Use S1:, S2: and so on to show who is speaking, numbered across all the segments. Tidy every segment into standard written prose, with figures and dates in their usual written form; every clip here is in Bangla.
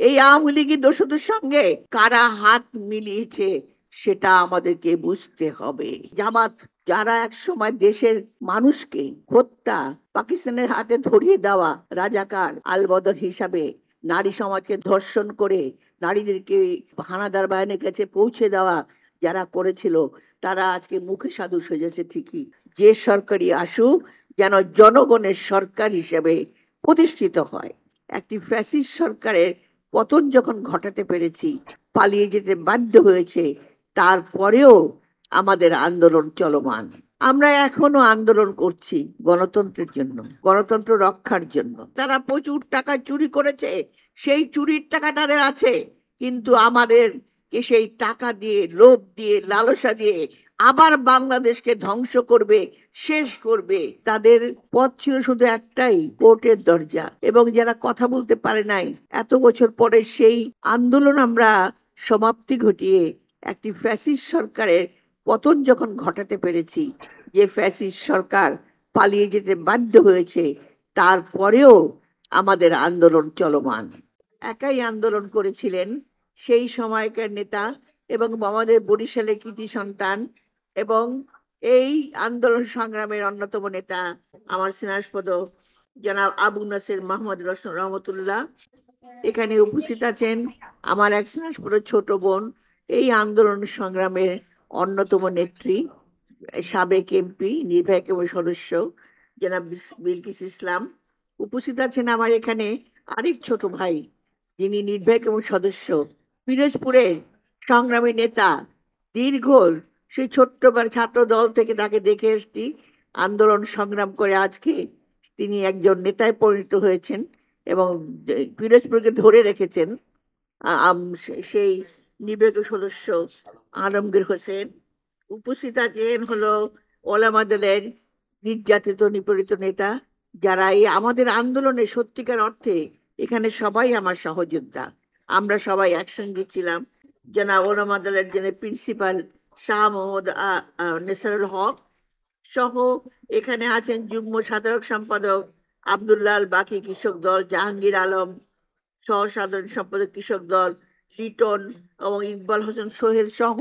S1: এই আওয়ামী লীগের দোষদের সঙ্গে কারা হাত মিলিয়েছে সেটা আমাদেরকে বুঝতে হবে। জামাত যারা এক সময় দেশের মানুষকে হত্যা, পাকিস্তানের হাতে ধরিয়ে দেওয়া রাজাকার আলবদর হিসাবে নারী সমাজকে ধর্ষণ করে নারীদেরকে হানাদার বাহিনীর কাছে পৌঁছে দেওয়া যারা করেছিল, তারা আজকে মুখে সাধু সেজেছে ঠিকই। যে সরকারি আসুক যেন জনগণের সরকার হিসেবে প্রতিষ্ঠিত হয়। একটি ফ্যাসিস্ট সরকারের পতন যখন ঘটাতে পেরেছি, পালিয়ে যেতে বাধ্য হয়েছে, তারপরেও আমাদের আন্দোলন চলমান। আমরা এখনো আন্দোলন করছি গণতন্ত্রের জন্য, গণতন্ত্র রক্ষার জন্য। তারা প্রচুর টাকা চুরি করেছে, সেই চুরির টাকা তাদের আছে, কিন্তু আমাদেরকে সেই টাকা দিয়ে, লোভ দিয়ে, লালসা দিয়ে আবার বাংলাদেশকে ধ্বংস করবে, শেষ করবে। তাদের পথ ছিল শুধু একটাই, কোর্টের দরজা। এবং যারা কথা বলতে পারে নাই, এত বছর পরে সেই আন্দোলন আমরা সমাপ্তি ঘটিয়ে একটি ফ্যাসিস্ট সরকারের পতন যখন ঘটাতে পেরেছি, যে ফ্যাসিস্ট সরকার পালিয়ে যেতে বাধ্য হয়েছে, তারপরেও আমাদের আন্দোলন চলমান। একাই আন্দোলন করেছিলেন সেই সময়কার নেতা এবং আমাদের বরিশালের কৃতি সন্তান এবং এই আন্দোলন সংগ্রামের অন্যতম নেতা আমার স্নেহাস্পদ জনাব আবু নাসের মোহাম্মদ রহমতুল্লাহ। এখানে উপস্থিত আছেন আমার এক স্নেহাস্পদ ছোট বোন, এই আন্দোলন সংগ্রামের অন্যতম নেত্রী, সাবেক এমপি, নির্বাহী কমিটির সদস্য জনাব বিলকিস ইসলাম। উপস্থিত আছেন আমার এখানে আরেক ছোট ভাই, যিনি নির্বাহী কমিটির সদস্য, পিরোজপুরের সংগ্রামী নেতা, দীর্ঘ সেই ছোট্টবার ছাত্র দল থেকে তাকে দেখে এসছি আন্দোলন সংগ্রাম করে আজকে তিনি একজন নেতায় পরিণত হয়েছেন এবং পিরোজপুরকে ধরে রেখেছেন। সেই নির্বাহী সদস্য আলমগীর হোসেন। উপস্থিত আছেন হলো ওলামা দলের নির্যাতিত নিপীড়িত নেতা, যারা এই আমাদের আন্দোলনে সত্যিকার অর্থে এখানে সবাই আমার সহযোদ্ধা। আমরা সবাই একসঙ্গে ছিলাম। জনাব ওলামা দলের যিনি প্রিন্সিপাল শাহ মোহাম্মদ নেসারুল হক সহ এখানে আছেন যুগ্ম সাধারণ সম্পাদক আব্দুল্লাহ বাকি কৃষক দল, জাহাঙ্গীর আলম সহ সাধারণ সম্পাদক কৃষক দল লিটন এবং ইকবাল হোসেন সোহেল সহ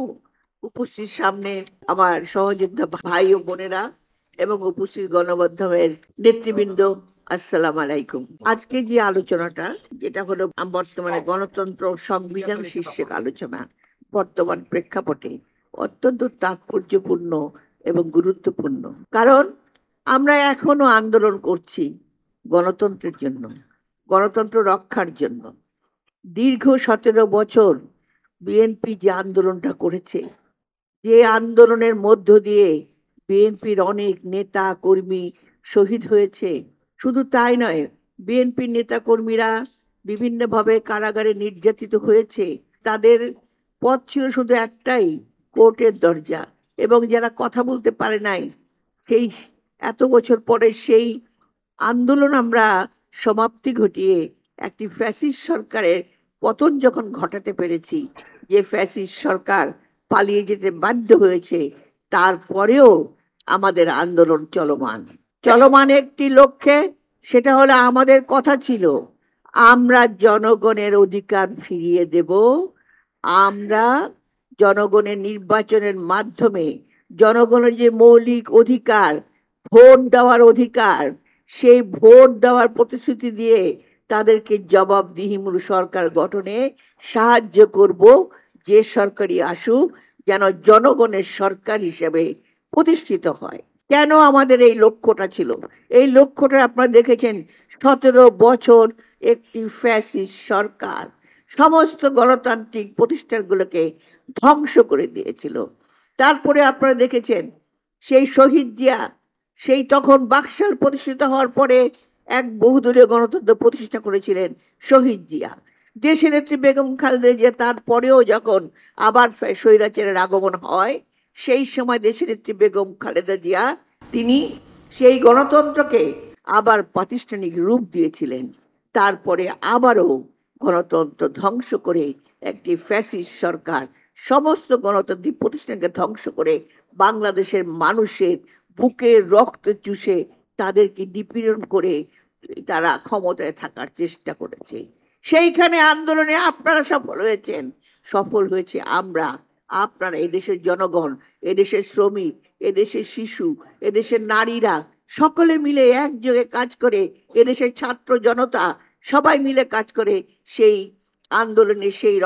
S1: উপস্থিত সামনে আমার সহযোদ্ধা ভাই ও বোনেরা এবং উপস্থিত গণমাধ্যমের নেতৃবৃন্দ, আসসালাম আলাইকুম। আজকে যে আলোচনাটা, যেটা হলো বর্তমানে গণতন্ত্র সংবিধান শীর্ষক আলোচনা, বর্তমান প্রেক্ষাপটে অত্যন্ত তাৎপর্যপূর্ণ এবং গুরুত্বপূর্ণ। কারণ আমরা এখনো আন্দোলন করছি গণতন্ত্রের জন্য, গণতন্ত্র রক্ষার জন্য। দীর্ঘ 17 বছর বিএনপি যে আন্দোলনটা করেছে, যে আন্দোলনের মধ্য দিয়ে বিএনপির অনেক নেতা কর্মী শহীদ হয়েছে, শুধু তাই নয়, বিএনপির নেতা কর্মীরা বিভিন্নভাবে কারাগারে নির্যাতিত হয়েছে। তাদের পথ ছিল শুধু একটাই, কোর্টের দরজা। এবং যারা কথা বলতে পারে নাই, সেই এত বছর পরে সেই আন্দোলন আমরা সমাপ্তি ঘটিয়ে একটি ফ্যাসিস্ট সরকারের পতন যখন ঘটাতে পেরেছি, যে ফ্যাসিস্ট সরকার পালিয়ে যেতে বাধ্য হয়েছে, তারপরেও আমাদের আন্দোলন চলমান। চলমান একটি লক্ষ্যে, সেটা হলো আমাদের কথা ছিল আমরা জনগণের অধিকার ফিরিয়ে দেব। আমরা জনগণের নির্বাচনের মাধ্যমে জনগণের যে মৌলিক অধিকার, ভোট দেওয়ার অধিকার, সেই ভোট দেওয়ার প্রতিশ্রুতি দিয়ে তাদেরকে জবাবদিহিমূলক সরকার গঠনে সাহায্য করব। যে সরকারি আসুক যেন জনগণের সরকার হিসেবে প্রতিষ্ঠিত হয়। কেন আমাদের এই লক্ষ্যটা ছিল? এই লক্ষ্যটা আপনারা দেখেছেন, 17 বছর একটি ফ্যাসিস্ট সরকার সমস্ত গণতান্ত্রিক প্রতিষ্ঠানগুলোকে ধ্বংস করে দিয়েছিল। তারপরে আপনারা দেখেছেন সেই শহীদ জিয়া, সেই তখন বাকশাল প্রতিষ্ঠিত হওয়ার পরে এক বহুদলীয় গণতন্ত্র প্রতিষ্ঠা করেছিলেন শহীদ জিয়া। দেশের নেত্রী বেগম খালেদা জিয়া তারপরেও যখন আবার স্বৈরাচারের আগমন হয়, সেই সময় দেশের নেত্রী বেগম খালেদা জিয়া তিনি সেই গণতন্ত্রকে আবার প্রাতিষ্ঠানিক রূপ দিয়েছিলেন। তারপরে আবারও গণতন্ত্র ধ্বংস করে একটি ফ্যাসিস্ট সরকার সমস্ত গণতান্ত্রিক প্রতিষ্ঠানকে ধ্বংস করে বাংলাদেশের মানুষের বুকের রক্ত চুষে তাদেরকে নিপীড়ন করে তারা ক্ষমতায় থাকার চেষ্টা করেছে। সেইখানে আন্দোলনে আপনারা সফল হয়েছেন, সফল হয়েছে আমরা। আপনারা এদেশের জনগণ, এদেশের শ্রমিক, এদেশের শিশু, এদেশের নারীরা সকলে মিলে একযোগে কাজ করে, এদেশের ছাত্র জনতা সবাই মিলে কাজ করে সেই আন্দোলনে, সেই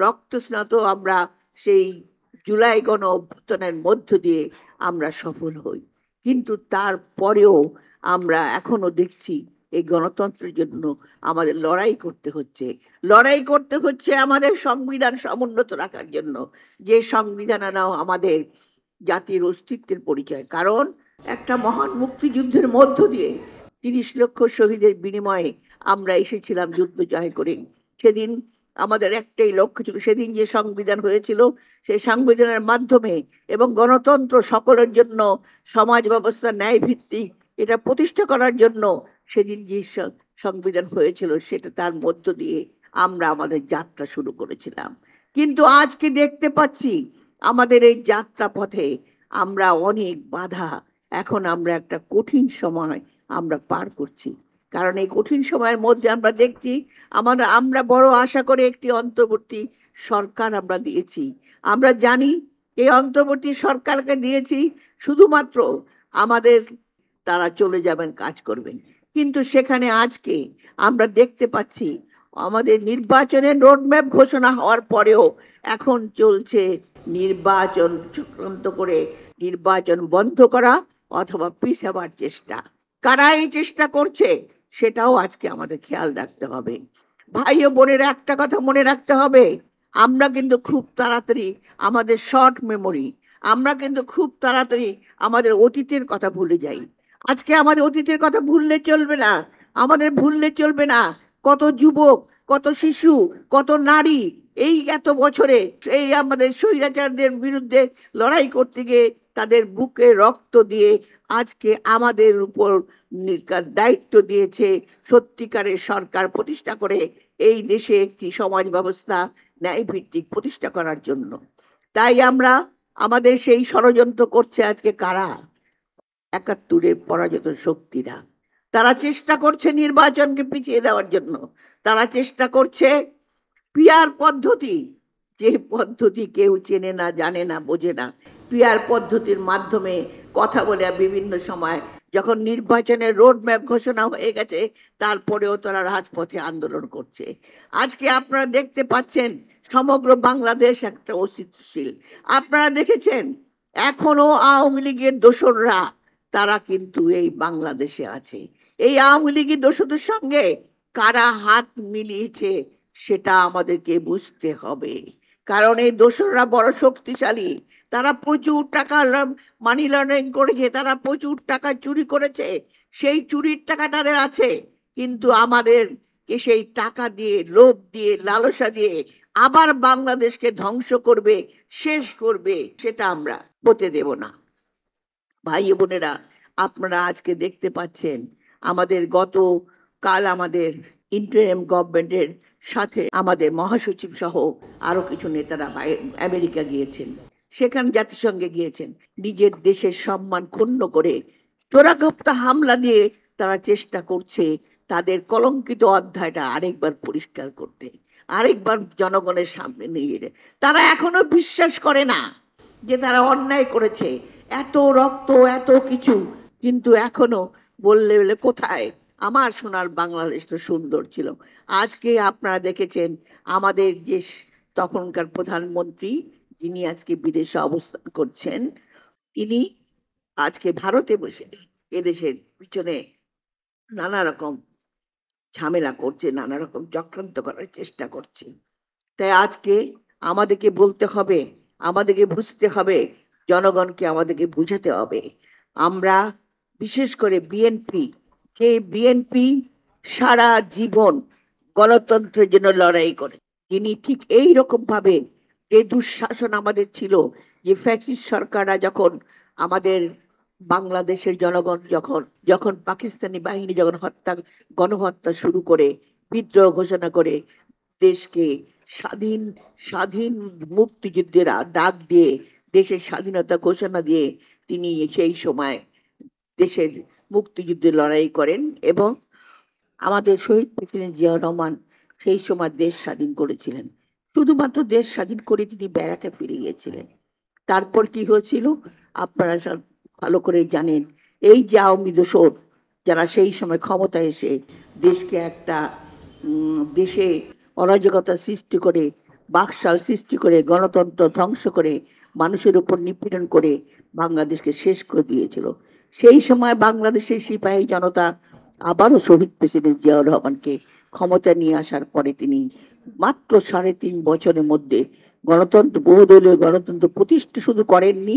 S1: রক্তস্নাত আমরা সেই জুলাই গণ অভ্যুত্থানের মধ্য দিয়ে আমরা সফল হই। কিন্তু তারপরেও আমরা এখনো দেখছি এই গণতন্ত্রের জন্য আমাদের লড়াই করতে হচ্ছে, আমাদের সংবিধান সমুন্নত রাখার জন্য, যে সংবিধান নাও আমাদের জাতির অস্তিত্বের পরিচয়। কারণ একটা মহান মুক্তিযুদ্ধের মধ্য দিয়ে ৩০ লক্ষ শহীদের বিনিময়ে আমরা এসেছিলাম যুদ্ধ জয় করে। সেদিন আমাদের একটাই লক্ষ্য ছিল, সেদিন যে সংবিধান হয়েছিল সেই সংবিধানের মাধ্যমে এবং গণতন্ত্র সকলের জন্য, সমাজ ব্যবস্থা ন্যায় ভিত্তিক এটা প্রতিষ্ঠা করার জন্য সেদিন যে সংবিধান হয়েছিল সেটা তার মধ্য দিয়ে আমরা আমাদের যাত্রা শুরু করেছিলাম। কিন্তু আজকে দেখতে পাচ্ছি আমাদের এই যাত্রা পথে আমরা অনেক বাধা, এখন আমরা একটা কঠিন সময় আমরা পার করছি। কারণ এই কঠিন সময়ের মধ্যে আমরা দেখছি আমরা বড় আশা করে একটি অন্তর্বর্তী সরকার আমরা দিয়েছি। আমরা জানি এই অন্তর্বর্তী সরকারকে দিয়েছি শুধুমাত্র আমাদের, তারা চলে যাবেন, কাজ করবেন। কিন্তু সেখানে আজকে আমরা দেখতে পাচ্ছি আমাদের নির্বাচনের রোডম্যাপ ঘোষণা হওয়ার পরেও এখন চলছে নির্বাচন চক্রান্ত করে নির্বাচন বন্ধ করা অথবা পিছাবার চেষ্টা। কারা এই চেষ্টা করছে সেটাও আজকে আমাদের খেয়াল রাখতে হবে। ভাই ও বোনের একটা কথা মনে রাখতে হবে, আমরা কিন্তু খুব তাড়াতাড়ি আমাদের শর্ট মেমোরি, আমরা কিন্তু খুব তাড়াতাড়ি আমাদের অতীতের কথা ভুলে যাই। আজকে আমাদের অতীতের কথা ভুললে চলবে না, আমাদের ভুললে চলবে না কত যুবক, কত শিশু, কত নারী এই এত বছরে এই আমাদের স্বৈরাচারদের বিরুদ্ধে লড়াই করতে গিয়ে তাদের বুকে রক্ত দিয়ে আজকে আমাদের উপর দায়িত্ব দিয়েছে সত্যিকারের সরকার প্রতিষ্ঠা করে এই দেশে একটি সমাজ ব্যবস্থা ন্যায় ভিত্তিক প্রতিষ্ঠা করার জন্য। তাই আমরা আমাদের সেই ষড়যন্ত্র করছে আজকে কারা? ৭১-এর পরাজিত শক্তিরা। তারা চেষ্টা করছে নির্বাচনকে পিছিয়ে দেওয়ার জন্য, তারা চেষ্টা করছে পিআর পদ্ধতি, যে পদ্ধতি কেউ চেনে না, জানে না, বোঝে না। পিআর পদ্ধতির মাধ্যমে কথা বলে বিভিন্ন সময় যখন নির্বাচনের রোডম্যাপ ঘোষণা হয়ে গেছে তারপরেও তারা রাজপথে আন্দোলন করছে। আজকে আপনারা দেখতে পাচ্ছেন সমগ্র বাংলাদেশ একটা অস্তিত্বশীল। আপনারা দেখেছেন এখনো আওয়ামী লীগের দোসররা তারা কিন্তু এই বাংলাদেশে আছে। এই আওয়ামী লীগের দোসরদের সঙ্গে কারা হাত মিলিয়েছে সেটা আমাদেরকে বুঝতে হবে। কারণ এই দোসররা বড় শক্তিশালী, তারা প্রচুর টাকা মানি লন্ডারিং করেছে, তারা প্রচুর টাকা চুরি করেছে, সেই চুরির টাকা তাদের আছে। কিন্তু আমাদেরকে সেই টাকা দিয়ে, লোভ দিয়ে, লালসা দিয়ে আবার বাংলাদেশকে ধ্বংস করবে, শেষ করবে, সেটা আমরা হতে দেব না। ভাই বোনেরা, আপনারা আজকে দেখতে পাচ্ছেন আমাদের গতকাল আমাদের ইন্টারিম গভর্নমেন্টের সাথে আমাদের মহাসচিব সহ আরো কিছু নেতারা আমেরিকা গিয়েছেন, সেখানে জাতিসংঘে গিয়েছেন। নিজের দেশের সম্মান ক্ষুণ্ণ করে চোরাগোপ্তা হামলা দিয়ে তারা চেষ্টা করছে তাদের কলঙ্কিত অধ্যায়টা আরেকবার পরিষ্কার করতে, আরেকবার জনগণের সামনে নিয়ে যেতে। তারা এখনো বিশ্বাস করে না যে তারা অন্যায় করেছে, এত রক্ত, এত কিছু, কিন্তু এখনো বললে বলে কোথায় আমার সোনার বাংলাদেশ তো সুন্দর ছিল। আজকে আপনারা দেখেছেন আমাদের যে তখনকার প্রধানমন্ত্রী, যিনি আজকে বিদেশে অবস্থান করছেন, তিনি আজকে ভারতে বসে এদেশের পিছনে নানা রকম ঝামেলা করছে, নানা রকম চক্রান্ত করার চেষ্টা করছে। তাই আজকে আমাদেরকে বলতে হবে, আমাদেরকে বুঝতে হবে, জনগণকে আমাদেরকে বুঝাতে হবে। আমরা বিশেষ করে বিএনপি সারা জীবন গণতন্ত্রের জন্য লড়াই করে, তিনি ঠিক এই রকম ভাবে যে দুঃশাসন আমাদের ছিল, যে ফ্যাসিস্ট সরকাররা যখন আমাদের বাংলাদেশের জনগণ যখন পাকিস্তানি বাহিনী যখন গণহত্যা শুরু করে, বিদ্রোহ ঘোষণা করে দেশকে স্বাধীন স্বাধীন মুক্তিযুদ্ধের ডাক দিয়ে দেশের স্বাধীনতা ঘোষণা দিয়ে তিনি সেই সময় দেশের মুক্তিযুদ্ধে লড়াই করেন এবং আমাদের শহীদ প্রেসিডেন্ট জিয়াউর রহমান সেই সময় দেশ স্বাধীন করেছিলেন। শুধুমাত্র দেশ স্বাধীন করে তিনি ব্যারাকে ফিরে গিয়েছিলেন। তারপর কি হয়েছিল আপনারা সব ভালো করে জানেন। এই যে আওয়ামী দোসর যারা সেই সময় ক্ষমতায় এসে দেশকে একটা দেশে অরাজকতা সৃষ্টি করে, বাকশাল সৃষ্টি করে, গণতন্ত্র ধ্বংস করে, মানুষের উপর নিপীড়ন করে বাংলাদেশকে শেষ করে দিয়েছিল। সেই সময় বাংলাদেশের সিপাহী জনতা আবারও শহীদ প্রেসিডেন্ট জিয়াউর রহমানকে ক্ষমতা নিয়ে আসার পরে তিনি মাত্র 3.5 বছরের মধ্যে গণতন্ত্র, বহুদলীয় গণতন্ত্র প্রতিষ্ঠা শুধু করেননি,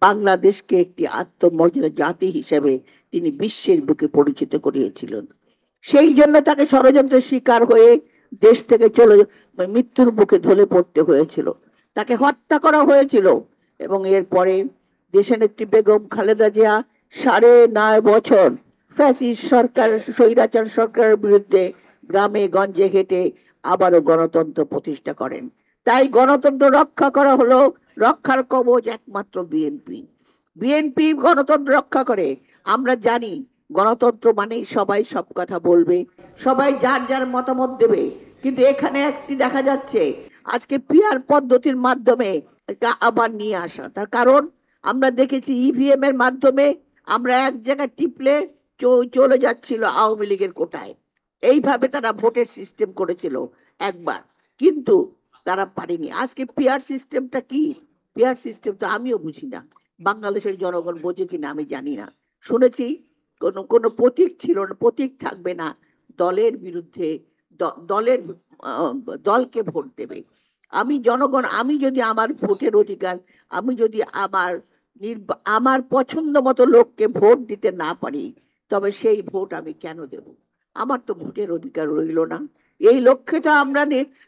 S1: বাংলাদেশকে একটি আত্মমর্যাদা জাতি হিসেবে তিনি বিশ্বের বুকে পরিচিত করিয়েছিলেন। সেই জন্য তাকে ষড়যন্ত্রের শিকার হয়ে দেশ থেকে চলে মৃত্যুর মুখে ঢলে পড়তে হয়েছিল, তাকে হত্যা করা হয়েছিল। এবং এরপরে দেশনেত্রী বেগম খালেদা জিয়া 9.5 বছর ফ্যাসিস্ট সরকার, স্বৈরাচার সরকারের বিরুদ্ধে গ্রামে গঞ্জে হেঁটে আবারও গণতন্ত্র প্রতিষ্ঠা করেন। তাই গণতন্ত্র রক্ষা করা হলো, রক্ষার কবচ একমাত্র বিএনপি। বিএনপি গণতন্ত্র রক্ষা করে। আমরা জানি গণতন্ত্র মানেই সবাই সব কথা বলবে, সবাই যার যার মতামত দেবে, কিন্তু এখানে একটি দেখা যাচ্ছে আজকে পিআর পদ্ধতির মাধ্যমে এটা আবার নিয়ে আসা। তার কারণ আমরা দেখেছি ইভিএম এর মাধ্যমে আমরা এক জায়গায় টিপলে চলে যাচ্ছিল আওয়ামী লীগের কোটায়। এইভাবে তারা ভোটের সিস্টেম করেছিল একবার, কিন্তু তারা পারেনি। আজকে পিআর সিস্টেমটা কি? পিআর সিস্টেম তো আমিও বুঝি না, বাংলাদেশের জনগণ বোঝে কিনা আমি জানি না। শুনেছি কোনো কোনো প্রতীক ছিল না, প্রতীক থাকবে না, দলের বিরুদ্ধে দলের দলকে ভোট দেবে। আমি জনগণ, আমি যদি আমার ভোটের অধিকার, আমি যদি আমার পছন্দ মতো লোককে ভোট দিতে না পারি, তবে সেই ভোট আমি কেন দেব? আমার তো ভোটের অধিকার রইল না। এই লক্ষ্যে তো আমরা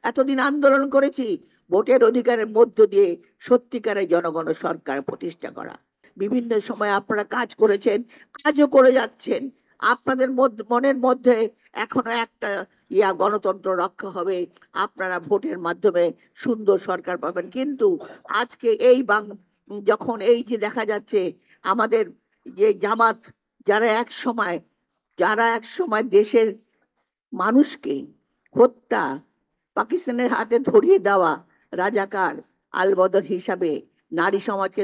S1: এতদিন আন্দোলন করেছি, ভোটের অধিকারের মধ্য দিয়ে সত্যিকারের জনগণ সরকার প্রতিষ্ঠা করা। বিভিন্ন সময় আপনারা কাজ করেছেন, কাজও করে যাচ্ছেন। আপনাদের মনের মধ্যে এখনো একটা গণতন্ত্র রক্ষা হবে, আপনারা ভোটের মাধ্যমে সুন্দর সরকার পাবেন। কিন্তু আজকে যখন এই যে দেখা যাচ্ছে আমাদের যে জামাত, যারা এক সময় দেশের মানুষকে হত্যা, পাকিস্তানের হাতে ধরিয়ে দেওয়া রাজাকার আলবদর হিসাবে নারী সমাজকে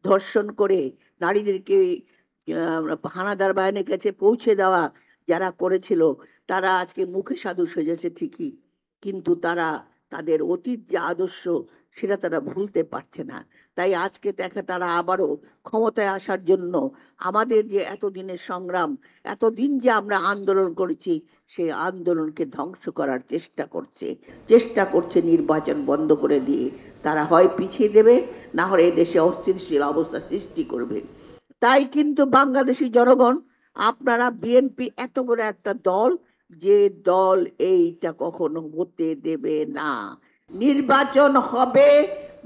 S1: ধর্ষণ করে নারীদেরকে হানাদার বাহিনীর কাছে পৌঁছে দেওয়া যারা করেছিল, তারা আজকে মুখে সাধু সেজেছে ঠিকই, কিন্তু তারা তাদের অতীত যে আদর্শ সেটা তারা ভুলতে পারছে না। তাই আজকে তারা আবারও ক্ষমতায় আসার জন্য আমাদের যে এতদিনের সংগ্রাম, এতদিন যে আমরা আন্দোলন করেছি, সেই আন্দোলনকে ধ্বংস করার চেষ্টা করছে নির্বাচন বন্ধ করে দিয়ে। তারা হয় পিছিয়ে দেবে, না হলে দেশে অস্থিতিশীল অবস্থা সৃষ্টি করবে। তাই কিন্তু বাংলাদেশি জনগণ, আপনারা বিএনপি এত বড় একটা দল, যে দল এইটা কখনো হতে দেবে না। নির্বাচন হবে,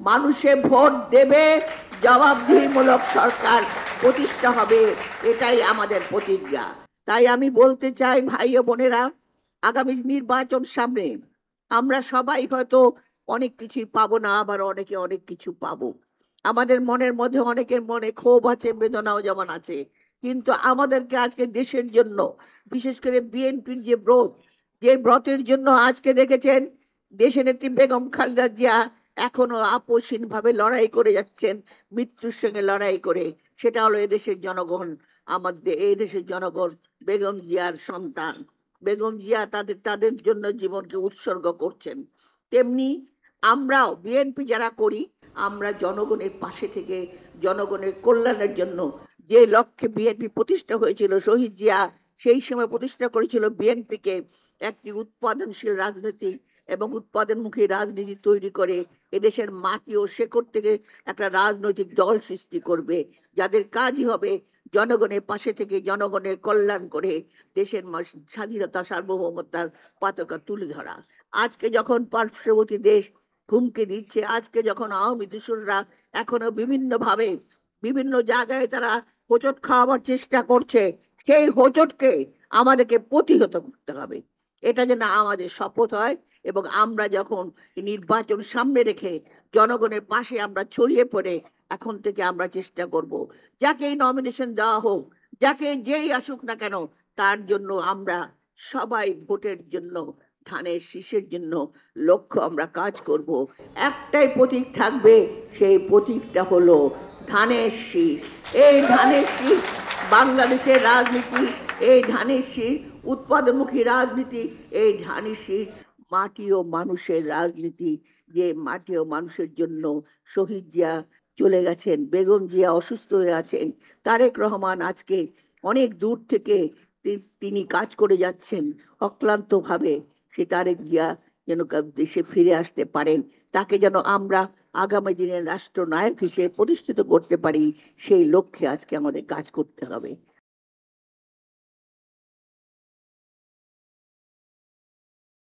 S1: মানুষে ভোট দেবে, জবাবদিহিমূলক সরকার প্রতিষ্ঠা হবে, এটাই আমাদের প্রতিজ্ঞা। তাই আমি বলতে চাই ভাই ও বোনেরা, আগামী নির্বাচন সামনে, আমরা সবাই হয়তো অনেক কিছুই পাবো না, আবার অনেকে অনেক কিছু পাবো। আমাদের মনের মধ্যে অনেকের মনে ক্ষোভ আছে, বেদনাও যেমন আছে, কিন্তু আমাদেরকে আজকে দেশের জন্য, বিশেষ করে বিএনপির যে ব্রতের জন্য আজকে দেখেছেন দেশনেত্রী বেগম খালেদা জিয়া এখনো আপোষহীন ভাবে লড়াই করে যাচ্ছেন, মৃত্যুর সঙ্গে লড়াই করে। সেটা হলো এদেশের জনগণ, আমাদের এই দেশের জনগণ বেগম জিয়ার সন্তান। বেগম জিয়া তাদের জন্য জীবনকে উৎসর্গ করছেন। তেমনি আমরাও বিএনপি যারা করি, আমরা জনগণের পাশে থেকে জনগণের কল্যাণের জন্য, যে লক্ষ্যে বিএনপি প্রতিষ্ঠা হয়েছিল, শহীদ জিয়া সেই সময় প্রতিষ্ঠা করেছিল বিএনপিকে একটি উৎপাদনশীল রাজনীতি এবং উৎপাদনমুখী রাজনীতি তৈরি করে এদেশের মাটি ও শেকড় থেকে একটা রাজনৈতিক দল সৃষ্টি করবে, যাদের কাজই হবে জনগণের পাশে থেকে জনগণের কল্যাণ করে দেশের স্বাধীনতা সার্বভৌমতার পতাকা তুলে ধরা। আজকে যখন পার্শ্ববর্তী দেশ হুমকি দিচ্ছে, আজকে যখন আওয়ামী দূষণরা এখনো বিভিন্নভাবে বিভিন্ন জায়গায় তারা হোঁচট খাওয়াবার চেষ্টা করছে, সেই হোঁচটকে আমাদেরকে প্রতিহত করতে হবে। এটা যেন আমাদের শপথ হয়, এবং আমরা যখন নির্বাচন সামনে রেখে জনগণের পাশে আমরা ছড়িয়ে পড়ে এখন থেকে আমরা চেষ্টা করব, যাকেই নমিনেশন দেওয়া হোক, যাকে যেই আসুক না কেন, তার জন্য আমরা সবাই ভোটের জন্য ধানের শীষের জন্য লক্ষ্য আমরা কাজ করব। একটাই প্রতীক থাকবে, সেই প্রতীকটা হলো ধানের শীষ। এই ধানের শীষ বাংলাদেশের রাজনীতি, এই ধানের শীষ উৎপাদনমুখী রাজনীতি, এই ধানের শীষ মাটি ও মানুষের রাজনীতি। যে মাটি ও মানুষের জন্য শহীদ জিয়া চলে গেছেন, বেগম জিয়া অসুস্থ হয়ে আছেন, তারেক রহমান আজকে অনেক দূর থেকে তিনি কাজ করে যাচ্ছেন অক্লান্ত ভাবে। সে তারেক জিয়া যেন দেশে ফিরে আসতে পারেন, তাকে যেন আমরা আগামী দিনের রাষ্ট্রনায়ক হিসেবে প্রতিষ্ঠিত করতে পারি, সেই লক্ষ্যে আজকে আমাদের কাজ করতে হবে।